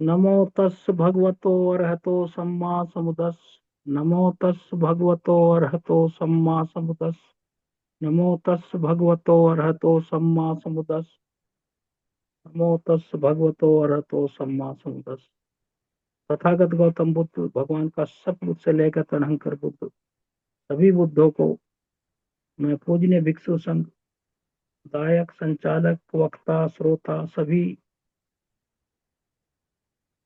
नमो तस् भगवतो अरहतो सम्मा समुदस्। नमो तस् भगवतो अरहतो सम्मा समुदस्। नमो तस् भगवतो अरहतो सम्मा समुदस्। नमो तस् भगवतो अरहतो सम्मा समुदस्। तथागत गौतम बुद्ध भगवान का सतयुग से लेकर तदहंकर बुद्ध सभी बुद्धों को मैं पूजनीय भिक्षु संघ दायक संचालक वक्ता श्रोता सभी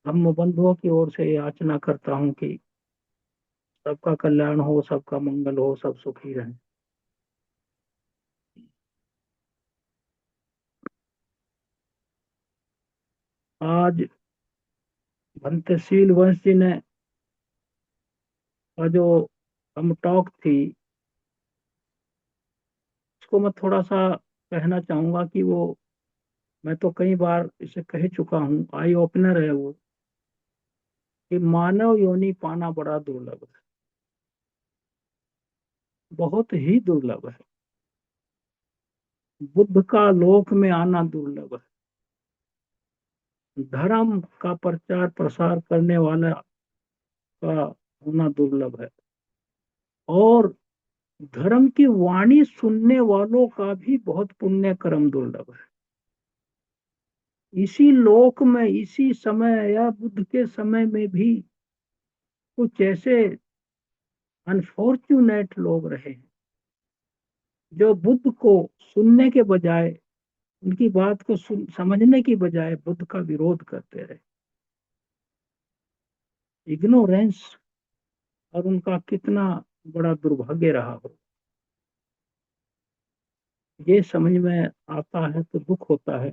धम्म बंधुओं की ओर से याचना करता हूँ कि सबका कल्याण हो, सबका मंगल हो, सब सुखी रहें। आज भंतेशील वंश जी ने का जो हम टॉक थी उसको मैं थोड़ा सा कहना चाहूंगा कि वो मैं तो कई बार इसे कह चुका हूँ, आई ओपनर है वो, कि मानव योनि पाना बड़ा दुर्लभ है, बहुत ही दुर्लभ है। बुद्ध का लोक में आना दुर्लभ है। धर्म का प्रचार प्रसार करने वाला का होना दुर्लभ है। और धर्म की वाणी सुनने वालों का भी बहुत पुण्य कर्म दुर्लभ है। इसी लोक में इसी समय या बुद्ध के समय में भी कुछ ऐसे अनफॉर्चुनेट लोग रहे हैं जो बुद्ध को सुनने के बजाय, उनकी बात को समझने की बजाय बुद्ध का विरोध करते रहे। इग्नोरेंस और उनका कितना बड़ा दुर्भाग्य रहा हो, ये समझ में आता है तो दुख होता है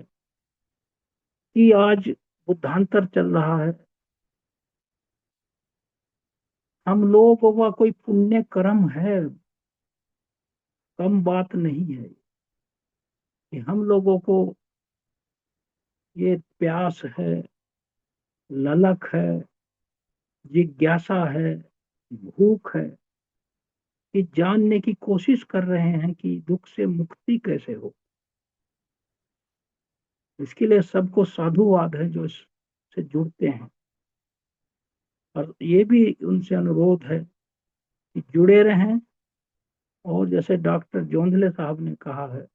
कि आज बुद्धांतर चल रहा है। हम लोगों का कोई पुण्य कर्म है, कम बात नहीं है कि हम लोगों को ये प्यास है, ललक है, जिज्ञासा है, भूख है, कि जानने की कोशिश कर रहे हैं कि दुख से मुक्ति कैसे हो। इसके लिए सबको साधुवाद है जो इससे जुड़ते हैं। और ये भी उनसे अनुरोध है कि जुड़े रहें। और जैसे डॉक्टर जोंधले साहब ने कहा है,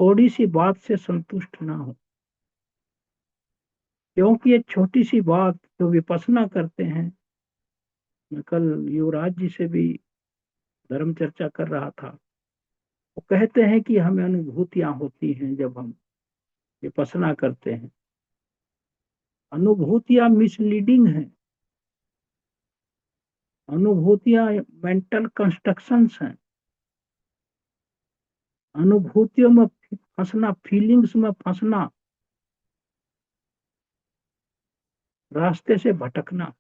थोड़ी सी बात से संतुष्ट ना हो, क्योंकि ये छोटी सी बात जो विपස්සना करते हैं। मैं कल युवराज जी से भी धर्म चर्चा कर रहा था। वो कहते हैं कि हमें अनुभूतियां होती हैं जब हम विपස්සना करते हैं। अनुभूतियां मिसलीडिंग हैं। अनुभूतियां मेंटल कंस्ट्रक्शंस हैं। अनुभूतियों में फंसना, फीलिंग्स में फंसना, रास्ते से भटकना।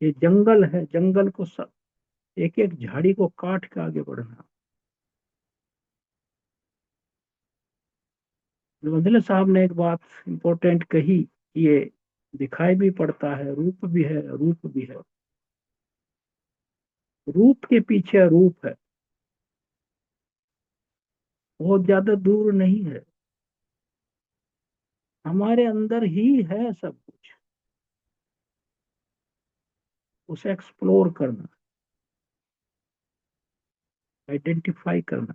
ये जंगल है, जंगल को एक एक झाड़ी को काट के आगे बढ़ना। मंदले साहब ने एक बात इंपॉर्टेंट कही, ये दिखाई भी पड़ता है, रूप भी है, रूप भी है। रूप के पीछे रूप है, बहुत ज्यादा दूर नहीं है, हमारे अंदर ही है सब कुछ। उसे एक्सप्लोर करना, आइडेंटिफाई करना।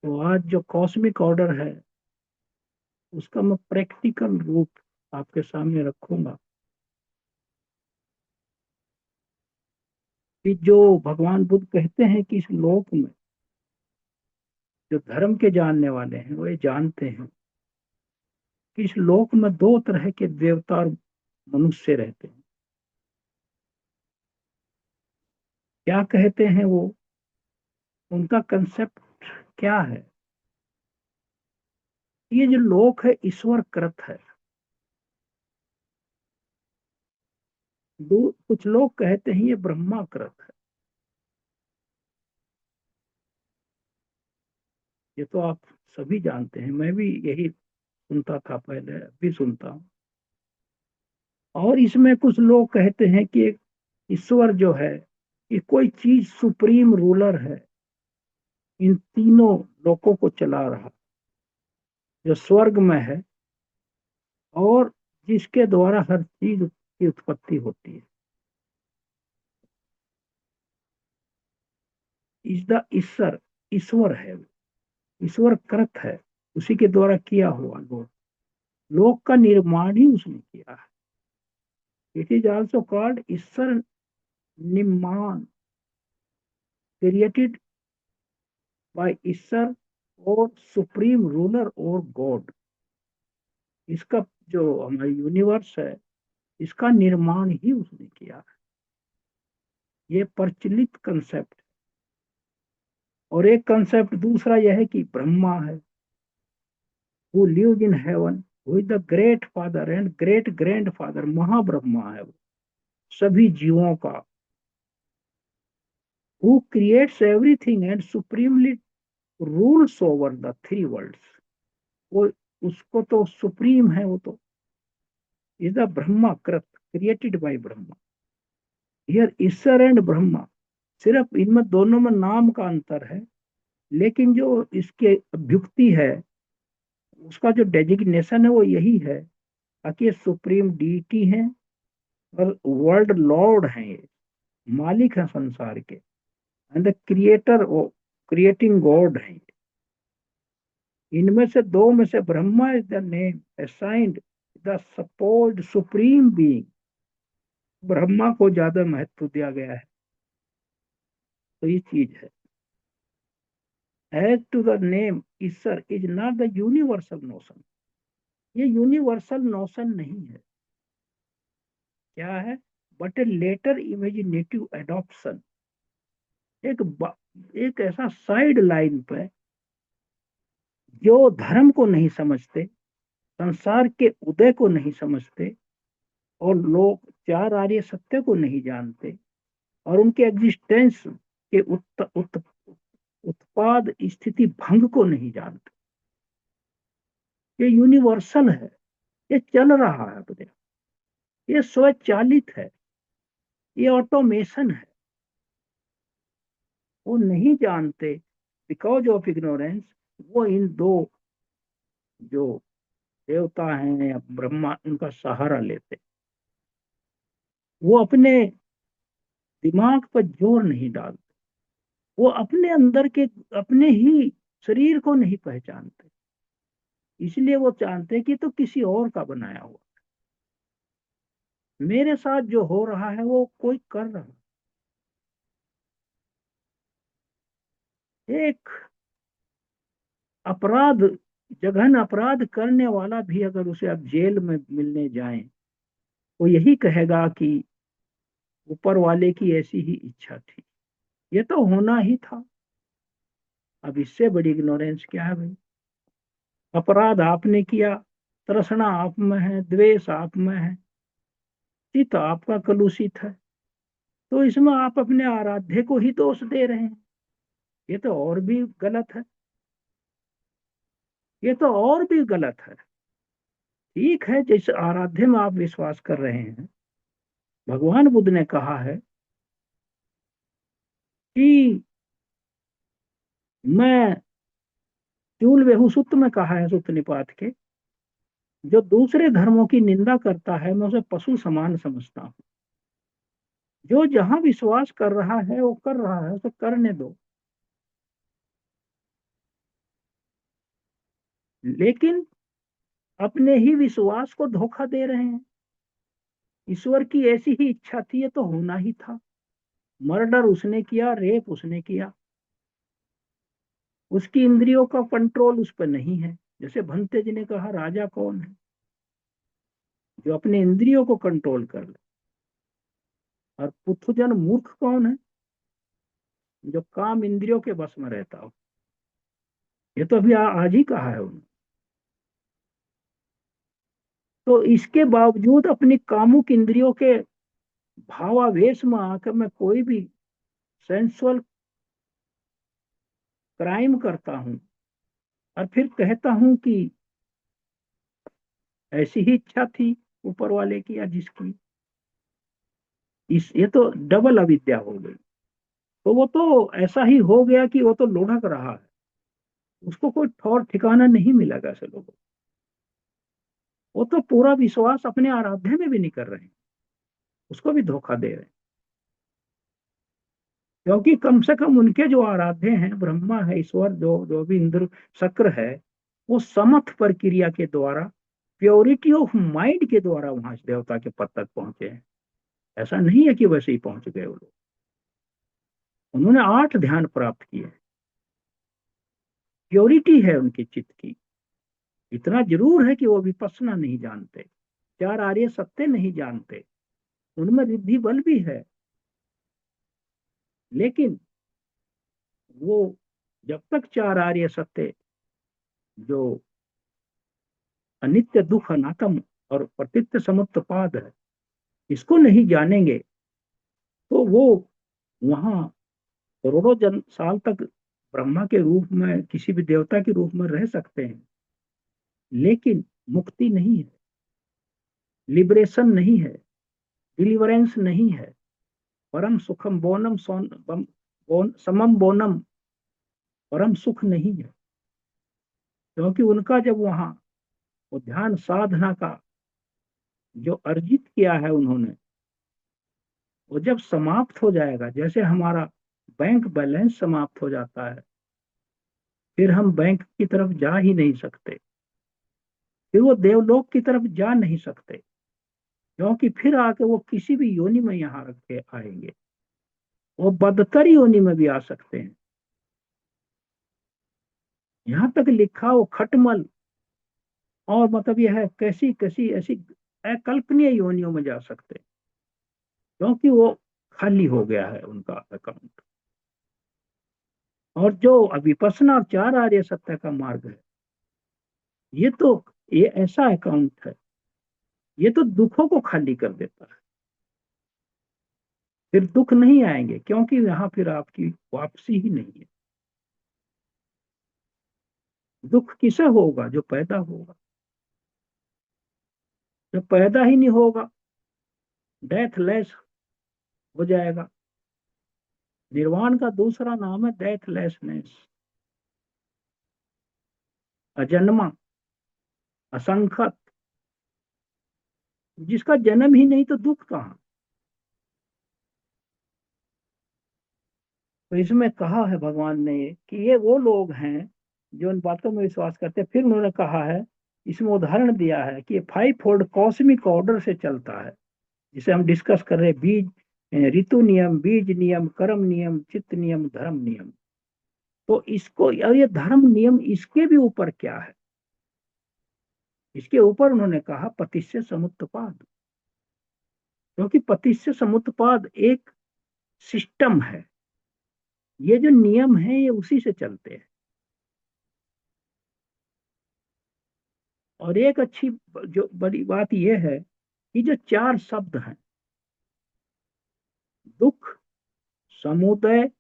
तो आज जो कॉस्मिक ऑर्डर है उसका मैं प्रैक्टिकल रूप आपके सामने रखूंगा कि जो भगवान बुद्ध कहते हैं कि इस लोक में जो धर्म के जानने वाले हैं वो ये जानते हैं कि इस लोक में दो तरह के देवता और मनुष्य रहते हैं। क्या कहते हैं वो, उनका कंसेप्ट क्या है? ये जो लोक है ईश्वर कृत है। कुछ लोग कहते हैं ये ब्रह्मा कृत है। ये तो आप सभी जानते हैं, मैं भी यही सुनता था पहले, अभी सुनता हूँ। और इसमें कुछ लोग कहते हैं कि एक ईश्वर जो है ये कोई चीज सुप्रीम रूलर है, इन तीनों लोगों को चला रहा। जो स्वर्ग में है और जिसके द्वारा हर चीज की उत्पत्ति होती है। इस द ईश्वर, ईश्वर है वो, ईश्वर कृत है, उसी के द्वारा किया हुआ लोक, लोक का निर्माण ही उसने किया है। इट इज ऑल्सो कॉल्ड ईश्वर निर्माण, क्रिएटेड बाय ईश्वर और सुप्रीम रूलर और गॉड। इसका जो हमारा यूनिवर्स है, इसका निर्माण ही उसने किया है। ये प्रचलित कंसेप्ट। और एक कंसेप्ट दूसरा यह है कि ब्रह्मा है, who lives in heaven, who is the great father and great grandfather, Mahabrahma है वो सभी जीवों का, who creates everything and supremely rules over the three worlds. वो, उसको तो सुप्रीम है वो तो, इज द ब्रह्मा कृत, created by Brahma. Here Ishwar and Brahma, सिर्फ इनमें दोनों में नाम का अंतर है, लेकिन जो इसके अभ्युक्ति है, उसका जो डेजिग्नेशन है वो यही है कि ये सुप्रीम डीटी है और वर्ल्ड लॉर्ड है, ये मालिक है संसार के, and the creator, creating God है। इनमें से दो में से Brahma is the name assigned the supposed supreme being, Brahma को ज्यादा महत्व दिया गया है। तो ये चीज है। As to the name Ishwar is not the universal notion, ये यूनिवर्सल नोशन नहीं है। क्या है? But a later imaginative adoption, एक एक ऐसा साइड लाइन पे, जो धर्म को नहीं समझते, संसार के उदय को नहीं समझते, और लोग चार आर्य सत्य को नहीं जानते, और उनके एग्जिस्टेंस के उत्पाद स्थिति भंग को नहीं जानते। ये यूनिवर्सल है, ये चल रहा है अपने, ये स्वचालित है, ये ऑटोमेशन है। वो नहीं जानते, बिकॉज ऑफ इग्नोरेंस। वो इन दो जो देवता हैं या ब्रह्मा, उनका सहारा लेते, वो अपने दिमाग पर जोर नहीं डालते, वो अपने अंदर के, अपने ही शरीर को नहीं पहचानते, इसलिए वो जानते कि तो किसी और का बनाया हुआ। मेरे साथ जो हो रहा है वो कोई कर रहा है। एक अपराध, जघन अपराध करने वाला भी अगर उसे अब जेल में मिलने जाए, वो यही कहेगा कि ऊपर वाले की ऐसी ही इच्छा थी, ये तो होना ही था। अब इससे बड़ी इग्नोरेंस क्या है भाई? अपराध आपने किया, तृष्णा आप में है, द्वेष आप में है, चित्त आपका कलुषित है, तो इसमें आप अपने आराध्य को ही दोष दे रहे हैं। ये तो और भी गलत है, ये तो और भी गलत है। ठीक है, जिस आराध्य में आप विश्वास कर रहे हैं, भगवान बुद्ध ने कहा है कि मैं, चूल वेहू सुत्त में कहा है, सुत्त निपात के, जो दूसरे धर्मों की निंदा करता है मैं उसे पशु समान समझता हूँ। जो जहां विश्वास कर रहा है वो कर रहा है, उसे करने दो। लेकिन अपने ही विश्वास को धोखा दे रहे हैं। ईश्वर की ऐसी ही इच्छा थी, ये तो होना ही था। मर्डर उसने किया, रेप उसने किया, उसकी इंद्रियों का कंट्रोल उस पर नहीं है। जैसे भंते जी ने कहा, राजा कौन है? जो अपने इंद्रियों को कंट्रोल कर ले। और पुथुजन मूर्ख कौन है? जो काम इंद्रियों के बस में रहता हो। ये तो अभी आज ही कहा है उन्होंने। तो इसके बावजूद अपनी कामुक इंद्रियों के भावावेश में आकर मैं कोई भी सेंसुअल क्राइम करता हूं, और फिर कहता हूं कि ऐसी ही इच्छा थी ऊपर वाले की या जिसकी। इस ये तो डबल अविद्या हो गई। तो वो तो ऐसा ही हो गया कि वो तो लुढ़क रहा है। उसको कोई ठौर ठिकाना नहीं मिलेगा ऐसे लोगों को। वो तो पूरा विश्वास अपने आराध्य में भी नहीं कर रहे हैं, उसको भी धोखा दे रहे हैं। क्योंकि कम से कम उनके जो आराध्य हैं, ब्रह्मा है, ईश्वर, जो जो भी इंद्र शक्र है, वो समथ प्रक्रिया के द्वारा, प्योरिटी ऑफ माइंड के द्वारा वहां देवता के पद तक पहुंचे हैं। ऐसा नहीं है कि वैसे ही पहुंच गए वो लोग। उन्होंने 8 ध्यान प्राप्त किए। प्योरिटी है उनकी चित्त की। इतना जरूर है कि वो विपස්සना नहीं जानते, 4 आर्य सत्य नहीं जानते, उनमें रिद्धि बल भी है, लेकिन वो जब तक 4 आर्य सत्य, जो अनित्य दुख अनात्म और प्रतीत समुत्पाद है, इसको नहीं जानेंगे, तो वो वहां करोड़ों जन साल तक ब्रह्मा के रूप में, किसी भी देवता के रूप में रह सकते हैं, लेकिन मुक्ति नहीं है, लिबरेशन नहीं है, डिलीवरेंस नहीं है, परम सुखम बोनम समम बोनम, परम सुख नहीं है। क्योंकि उनका जब वहां वो ध्यान साधना का जो अर्जित किया है उन्होंने, वो जब समाप्त हो जाएगा, जैसे हमारा बैंक बैलेंस समाप्त हो जाता है, फिर हम बैंक की तरफ जा ही नहीं सकते, फिर वो देवलोक की तरफ जा नहीं सकते, क्योंकि फिर आके वो किसी भी योनि में यहाँ रखे आएंगे, वो बदतर योनि में भी आ सकते हैं। यहाँ तक लिखा वो खटमल, और मतलब यह है कैसी कैसी ऐसी अकल्पनीय योनियों में जा सकते हैं, क्योंकि वो खाली हो गया है उनका अकाउंट। और जो विपස්සना और 4 आर्य सत्य का मार्ग है, ये तो ये ऐसा अकाउंट है, ये तो दुखों को खाली कर देता है। फिर दुख नहीं आएंगे, क्योंकि यहाँ फिर आपकी वापसी ही नहीं है। दुख किसे होगा? जो पैदा होगा। जब पैदा ही नहीं होगा, डेथ लेस हो जाएगा। निर्वाण का दूसरा नाम है डेथ लेसनेस, अजन्मा, असंखत। जिसका जन्म ही नहीं, तो दुख कहाँ? तो इसमें कहा है भगवान ने कि ये वो लोग हैं जो इन बातों में विश्वास करते हैं। फिर उन्होंने कहा है, इसमें उदाहरण दिया है कि ये 5 फोल्ड कॉस्मिक ऑर्डर से चलता है, जिसे हम डिस्कस कर रहे हैं। बीज, ऋतु नियम, बीज नियम, कर्म नियम, चित्त नियम, धर्म नियम। तो इसको, और ये धर्म नियम, इसके भी ऊपर क्या है? इसके ऊपर उन्होंने कहा पतिश्य समुत्पाद। क्योंकि पतिश्य समुत्पाद एक सिस्टम है। ये जो नियम है ये उसी से चलते हैं। और एक अच्छी जो बड़ी बात यह है कि जो 4 शब्द हैं, दुख, समुदय,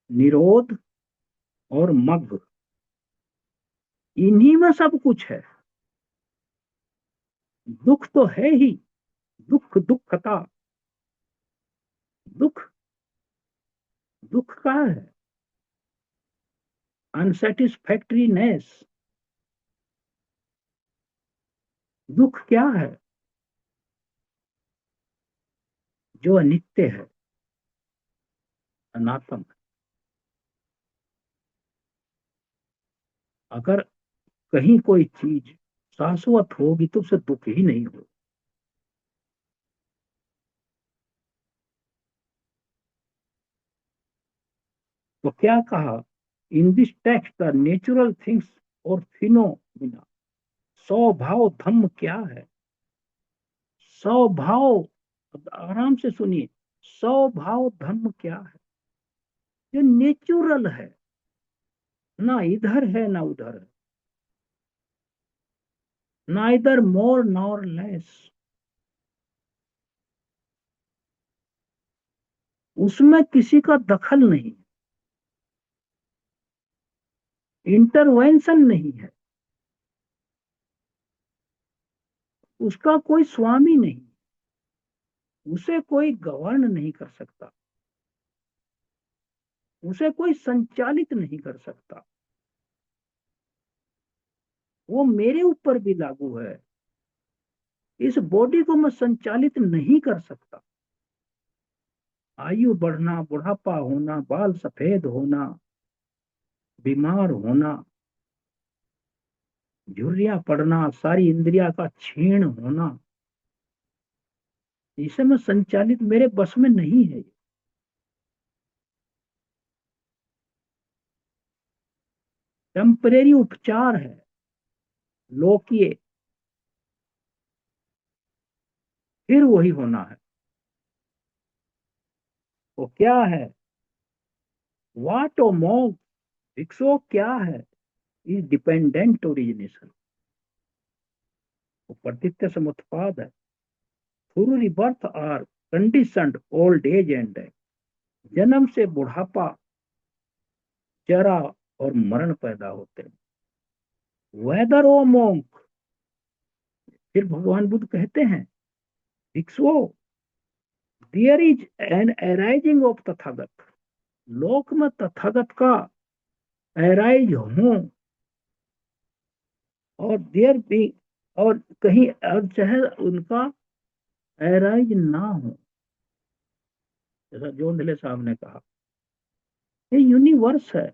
निरोध और मग्ग, इन्हीं में सब कुछ है। दुख तो है ही, दुख दुखता, दुख दुख का है, अनसेटिस्फैक्ट्रीनेस। दुख क्या है? जो अनित्य है, अनात्म। अगर कहीं कोई चीज शाश्वत होगी तो उसे दुख ही नहीं हो। तो क्या कहा इन this text, the natural things और फिनोमिना। स्वभाव धम्म क्या है? स्वभाव, आराम से सुनिए, स्वभाव धम्म क्या है? जो नेचुरल है, ना इधर है ना उधर है, ना इधर मोर नॉर लेस। उसमें किसी का दखल नहीं, इंटरवेंशन नहीं है, उसका कोई स्वामी नहीं, उसे कोई गवर्न नहीं कर सकता, उसे कोई संचालित नहीं कर सकता। वो मेरे ऊपर भी लागू है। इस बॉडी को मैं संचालित नहीं कर सकता। आयु बढ़ना, बुढ़ापा होना, बाल सफेद होना, बीमार होना, झुर्रियां पड़ना, सारी इंद्रिया का क्षीण होना, इसे मैं संचालित, मेरे बस में नहीं है। टेम्परेरी उपचार है, लोकीय, फिर वही होना है। वो क्या है? वाट ओ मोग, विक्सो क्या है? इज डिपेंडेंट ओरिजिनेशन, वो प्रतीत्य समुत्पाद है। Through rebirth are conditioned old age and death, जन्म से बुढ़ापा, जरा और मरण पैदा होते हैं। वेदर ओ मोंक, फिर भगवान बुद्ध कहते हैं, भिक्षुओ, there is an arising of Tathagata, लोक में तथागत का अराइज हो, और देयर भी, और कहीं और चाहे उनका अराइज ना हो, जैसा जोंधले साहब ने कहा। ये यूनिवर्स है,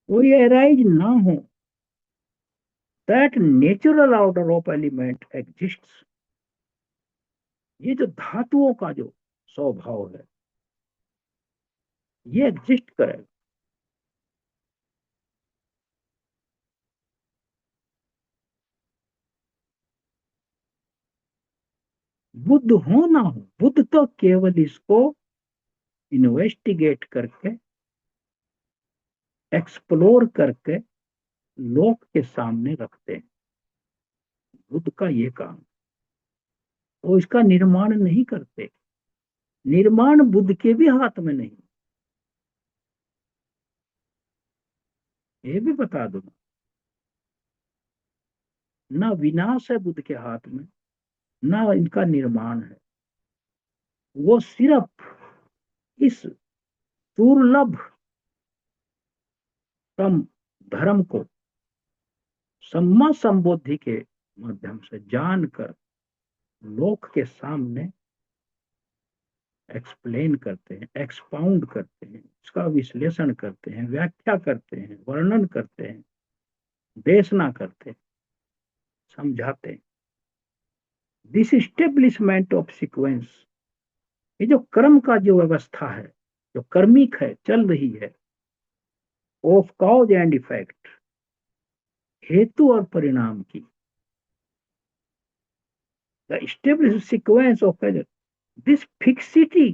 कोई अराइज ना हो, that natural order of element exists, ये जो धातुओं का जो स्वभाव है, ये एग्जिस्ट करेगा। बुद्ध हो ना हो, बुद्ध तो केवल इसको इन्वेस्टिगेट करके, एक्सप्लोर करके लोक के सामने रखते हैं। बुद्ध का ये काम, वो इसका निर्माण नहीं करते। निर्माण बुद्ध के भी हाथ में नहीं, ये भी बता दो। ना विनाश है बुद्ध के हाथ में, ना इनका निर्माण है। वो सिर्फ इस दुर्लभ तम धर्म को सम्मा संबोधि के माध्यम से जानकर लोक के सामने एक्सप्लेन करते हैं, एक्सपाउंड करते हैं, उसका विश्लेषण करते हैं, व्याख्या करते हैं, वर्णन करते हैं, देशना करते हैं, समझाते हैं। दिस इस्टेब्लिशमेंट ऑफ सीक्वेंस, ये जो कर्म का जो व्यवस्था है, जो कर्मिक है, चल रही है, ऑफ कॉज एंड इफेक्ट, हेतु और परिणाम की, the establish sequence of this fixity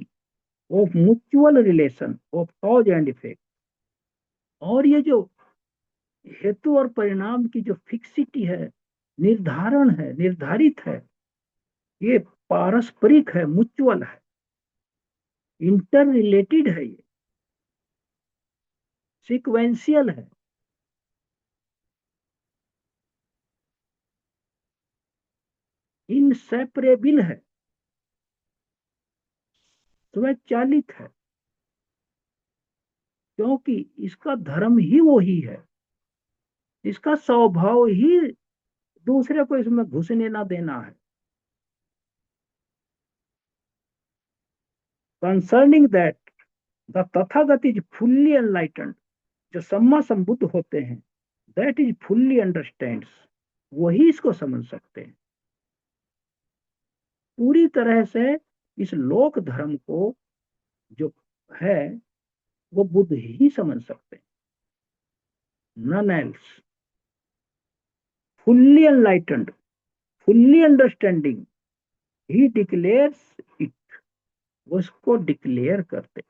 of mutual relation of cause and effect, और ये जो हेतु और परिणाम की जो फिक्सिटी है, निर्धारण है, निर्धारित है, ये पारस्परिक है, म्यूचुअल है, इंटर रिलेटेड है, ये सीक्वेंशियल है, इनसेपरेबल है, स्वचालित है, क्योंकि इसका धर्म ही वही है, इसका स्वभाव ही दूसरे को इसमें घुसने ना देना है। Concerning that the Tathagata is fully enlightened, जो सम्मा संबुद्ध होते हैं, दैट इज फुल्ली अंडरस्टैंड्स, वही इसको समझ सकते हैं पूरी तरह से। इस लोक धर्म को जो है, वो बुद्ध ही समझ सकते हैं, none else. Fully enlightened, fully understanding, he declares it, वो इसको डिक्लेयर करते,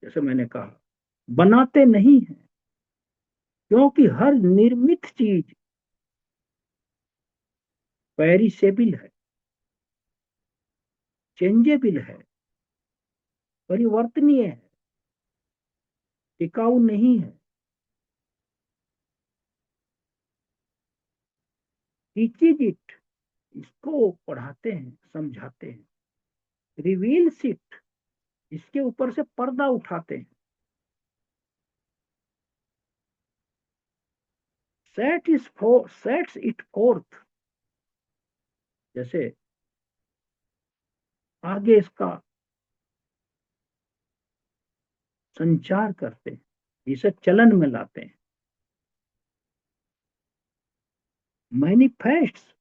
जैसे मैंने कहा, बनाते नहीं है, क्योंकि हर निर्मित चीज पेरिसेबल है, चेंजेबल है, परिवर्तनीय है, टिकाऊ नहीं है। टीचेज इट, इसको पढ़ाते हैं, समझाते हैं। रिवील्स इट, इसके ऊपर से पर्दा उठाते हैं। सेट्स इट फोर्थ, जैसे आगे इसका संचार करते हैं, इसे चलन में लाते हैं। मैनिफेस्ट्स,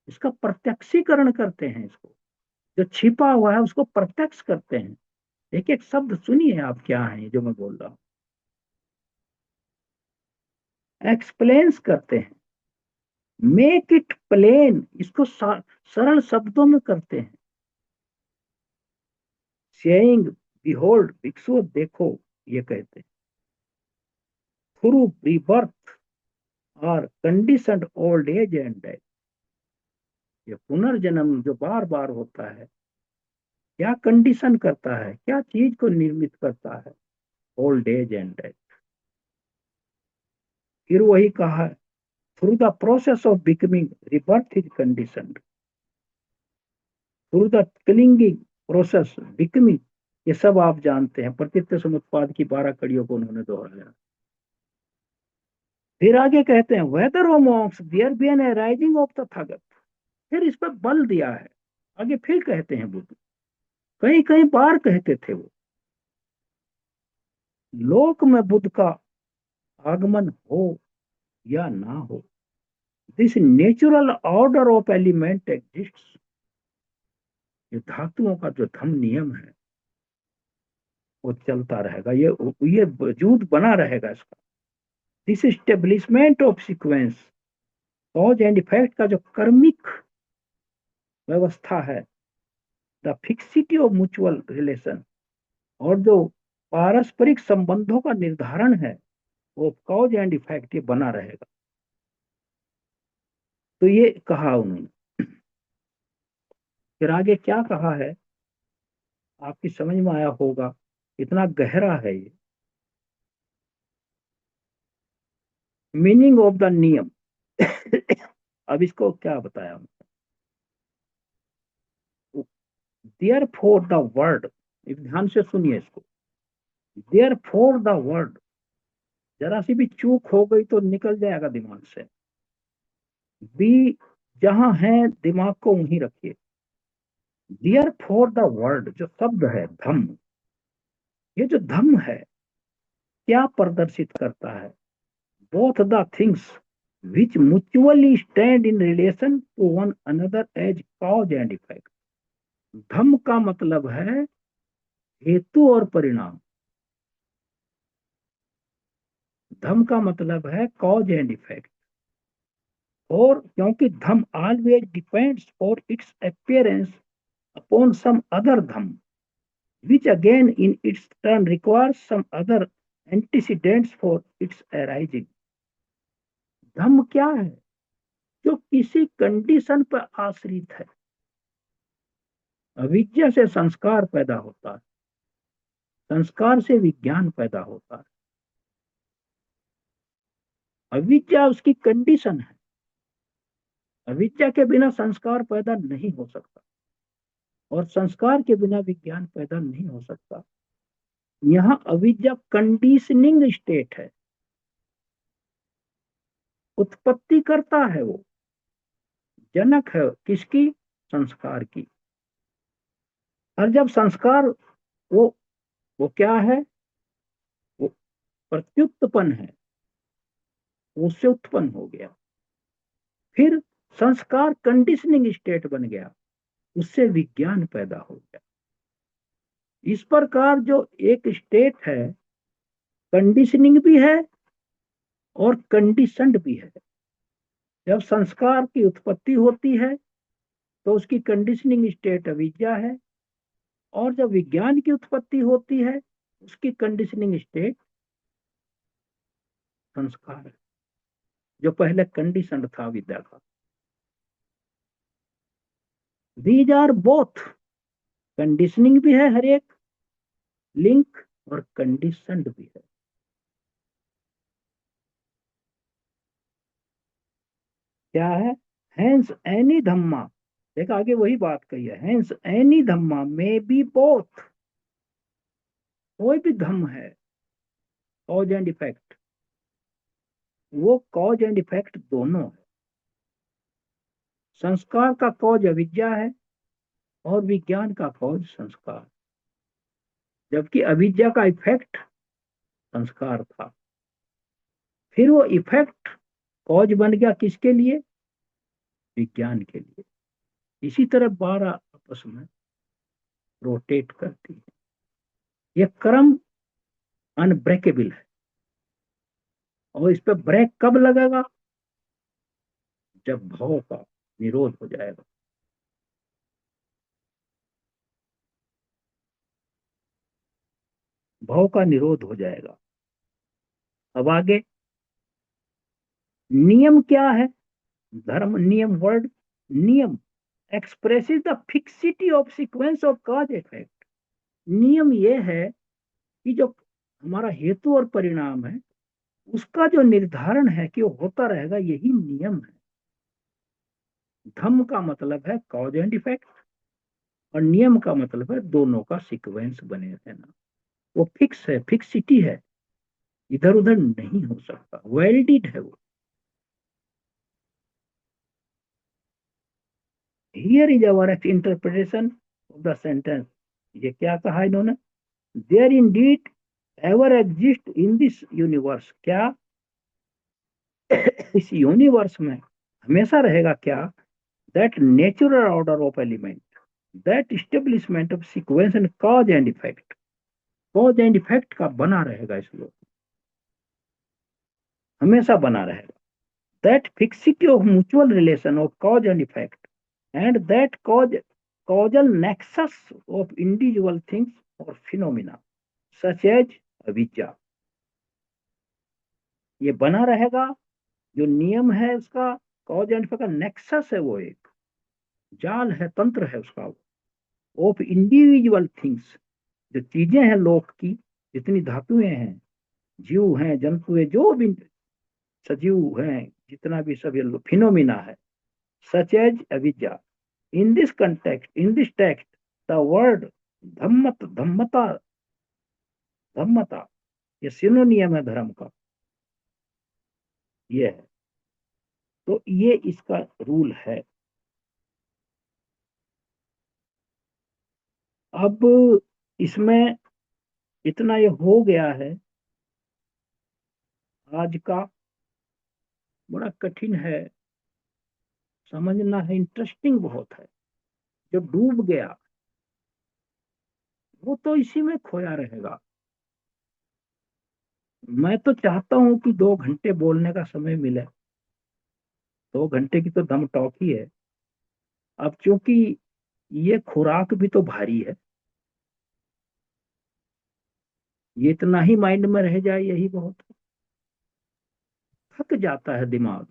इसका प्रत्यक्षीकरण करते हैं, इसको जो छिपा हुआ है उसको प्रत्यक्ष करते हैं। एक एक शब्द सुनिए आप क्या है जो मैं बोल रहा हूं। एक्सप्लेन्स करते हैं, मेक इट प्लेन, इसको सरल शब्दों में करते हैं। सेइंग बिहोल्ड, भिक्षु देखो, ये कहते हैं। थ्रू रीबर्थ और conditioned old age and death, ये पुनर्जन्म जो बार बार होता है, क्या कंडीशन करता है, क्या चीज को निर्मित करता है, ओल्ड एज एंड डेथ। फिर वही कहा, through the process of becoming rebirth is conditioned, through the clinging process becoming, ये सब आप जानते हैं, प्रकृति समुत्पाद की 12 कड़ियों को उन्होंने दोहराया। फिर आगे कहते हैं, whether O monks there be an arising of Tathagata, फिर इस पर बल दिया है। आगे फिर कहते हैं बुद्ध, कई कई बार कहते थे वो, लोक में बुद्ध का आगमन हो या ना हो, this natural order of element exists, ये धातुओं का जो धम नियम है वो चलता रहेगा, ये वजूद बना रहेगा इसका। This establishment of sequence, cause and effect का जो कर्मिक व्यवस्था है, the fixity of mutual relation, और जो पारस्परिक संबंधों का निर्धारण है, वो कॉज एंड इफेक्ट ये बना रहेगा। तो ये कहा उन्होंने। फिर आगे क्या कहा है, आपकी समझ में आया होगा, इतना गहरा है ये। मीनिंग ऑफ द नियम अब इसको क्या बताया, देयर फोर द वर्ड, ध्यान से सुनिए इसको, देयर फोर द वर्ड, जरा सी भी चूक हो गई तो निकल जाएगा दिमाग से। बी, जहां है दिमाग को वहीं रखिए। देयर फोर द वर्ड, जो शब्द है धम, ये जो धम है क्या प्रदर्शित करता है, both the things which mutually stand in relation to one another as cause and effect। धम्म का मतलब है हेतु और परिणाम, धम्म का मतलब है कॉज एंड इफेक्ट। और क्योंकि dhamma always depends for its appearance upon some other dhamma, which again in its turn requires some other antecedents for its arising। धम्म क्या है, जो किसी कंडीशन पर आश्रित है। अविद्या से संस्कार पैदा होता है, संस्कार से विज्ञान पैदा होता है। अविद्या उसकी कंडीशन है, अविद्या के बिना संस्कार पैदा नहीं हो सकता, और संस्कार के बिना विज्ञान पैदा नहीं हो सकता। यहाँ अविद्या कंडीशनिंग स्टेट है, उत्पत्ति करता है, वो जनक है किसकी, संस्कार की। और जब संस्कार वो वो क्या है, वो प्रत्युत्पन्न है, उससे उत्पन्न हो गया। फिर संस्कार कंडीशनिंग स्टेट बन गया, उससे विज्ञान पैदा हो गया। इस प्रकार जो एक स्टेट है, कंडीशनिंग भी है और कंडीशनड भी है। जब संस्कार की उत्पत्ति होती है तो उसकी कंडीशनिंग स्टेट अविद्या है, और जब विज्ञान की उत्पत्ति होती है उसकी कंडीशनिंग स्टेट संस्कार है, जो पहले कंडीशन था विद्या का। दीज आर बोथ, कंडीशनिंग भी है हर एक लिंक, और कंडीशनड भी है। क्या है, हेंस एनी धम्मा, देखा आगे वही बात कही है, हेंस एनी धम्मा में बी बोथ, कोई भी धम्म है, कॉज एंड इफेक्ट, वो कॉज एंड इफेक्ट दोनों है। संस्कार का कॉज अविद्या है और विज्ञान का कॉज संस्कार, जबकि अविद्या का इफेक्ट संस्कार था। फिर वो इफेक्ट कॉज बन गया किसके लिए? विज्ञान के लिए। इसी तरह 12 आपस में रोटेट करती है। ये क्रम अनब्रेकेबल है, और इस पे ब्रेक कब लगेगा? जब भाव का निरोध हो जाएगा। भाव का निरोध हो जाएगा। अब आगे नियम क्या है? धर्म नियम, वर्ड नियम expresses the fixity of sequence of cause effect. नियम ये है कि जो हमारा हेतु और परिणाम है उसका जो निर्धारण है कि वो होता रहेगा, यही नियम है। धम्म का मतलब है कॉज एंड इफेक्ट, और नियम का मतलब है दोनों का सीक्वेंस बने रहना। वो फिक्स है, फिक्सिटी है, इधर उधर नहीं हो सकता, वेल्डेड है वो। Here is our interpretation of the sentence. ये क्या कहा इन्होंने? There indeed ever exist in this universe. क्या इस यूनिवर्स में हमेशा रहेगा क्या? That natural order of element, that establishment of sequence and cause and effect. Cause and effect का बना रहेगा इस लोक, हमेशा बना रहेगा। That fixity of mutual relation of cause and effect, and that causal nexus of individual things or phenomena such as अविद्या। ये बना रहेगा। जो नियम है उसका, कॉज एंड इफेक्ट का नेक्सस है, वो एक जाल है, तंत्र है उसका, ऑफ इंडिविजुअल थिंग्स, जो चीजें हैं लोक की, जितनी धातुएं हैं, जीव हैं, जंतु है, जो भी सजीव हैं, जितना भी सब ये फिनोमिना है, such as avidya. In this context, in this text, the word dhammata, dhammata ये सिनोनियम है धर्म का, ये है। तो ये इसका रूल है। अब इसमें इतना ये हो गया है, आज का बड़ा कठिन है समझना, है इंटरेस्टिंग बहुत है। जो डूब गया वो तो इसी में खोया रहेगा। मैं तो चाहता हूं कि 2 घंटे बोलने का समय मिले। 2 घंटे की तो दम टॉक ही है। अब क्योंकि ये खुराक भी तो भारी है, ये इतना ही माइंड में रह जाए यही बहुत है। थक जाता है दिमाग,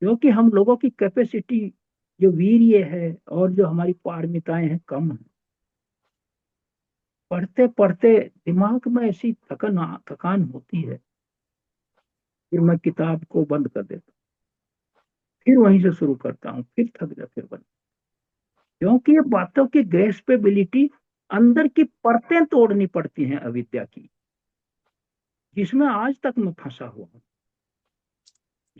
क्योंकि हम लोगों की कैपेसिटी, जो वीर्य है और जो हमारी पारमिताएं हैं, कम है। पढ़ते पढ़ते दिमाग में ऐसी थकान होती है, फिर मैं किताब को बंद कर देता हूँ, फिर वहीं से शुरू करता हूँ, फिर थक जा, फिर बंद। क्योंकि ये बातों की ग्रेस्पेबिलिटी, अंदर की परतें तोड़नी पड़ती हैं अविद्या की, जिसमें आज तक मैं फंसा हुआ हूँ।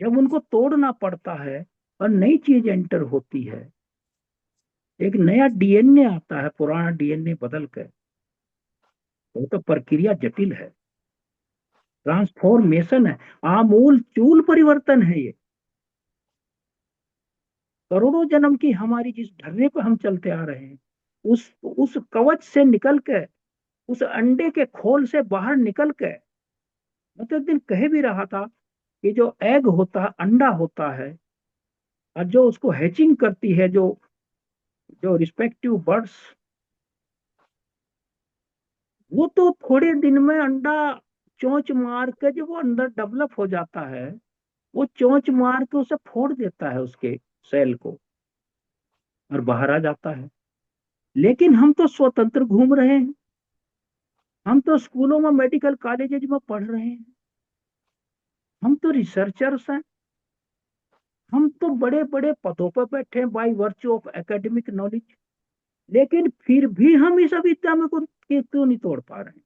जब उनको तोड़ना पड़ता है और नई चीज एंटर होती है, एक नया डीएनए आता है, पुराना डीएनए बदल कर, तो प्रक्रिया जटिल है, ट्रांसफॉर्मेशन है, आमूल चूल परिवर्तन है ये। करोड़ों जन्म की हमारी जिस ढर्रे पर हम चलते आ रहे हैं, उस कवच से निकल के, उस अंडे के खोल से बाहर निकल के, मैं तो एक दिन कह भी रहा था कि जो एग होता है, अंडा होता है, और जो उसको हैचिंग करती है, जो जो रिस्पेक्टिव बर्ड्स, वो तो थोड़े दिन में अंडा चोंच मार के, जब वो अंदर डेवलप हो जाता है, वो चोंच मार के उसे फोड़ देता है, उसके सेल को, और बाहर आ जाता है। लेकिन हम तो स्वतंत्र घूम रहे हैं, हम तो स्कूलों में, मेडिकल कॉलेजेज में पढ़ रहे हैं, हम तो रिसर्चर्स हैं, हम तो बड़े बड़े पदों पर बैठे हैं by virtue of academic knowledge. लेकिन फिर भी हम इस अविद्या में को क्यों नहीं तोड़ पा रहे हैं?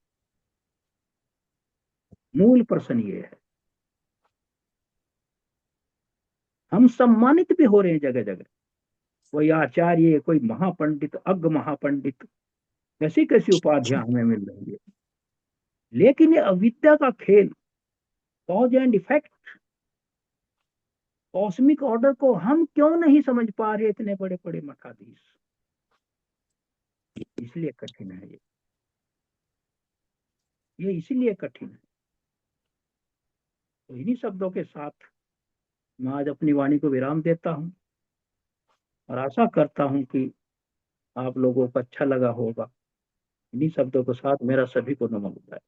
मूल प्रश्न ये है। हम सम्मानित भी हो रहे हैं जगह जगह, कोई आचार्य, कोई महापंडित, अग्र महापंडित, कैसी कैसी उपाधियां हमें मिल रही है। लेकिन ये अविद्या का खेल, cause and effect, cosmic order को हम क्यों नहीं समझ पा रहे, इतने बड़े बड़े मठाधीश। इसलिए कठिन है ये इसलिए कठिन है। तो इन्हीं शब्दों के साथ मैं आज अपनी वाणी को विराम देता हूँ, और आशा करता हूँ कि आप लोगों को अच्छा लगा होगा। इन्हीं शब्दों के साथ मेरा सभी को नमन होता है।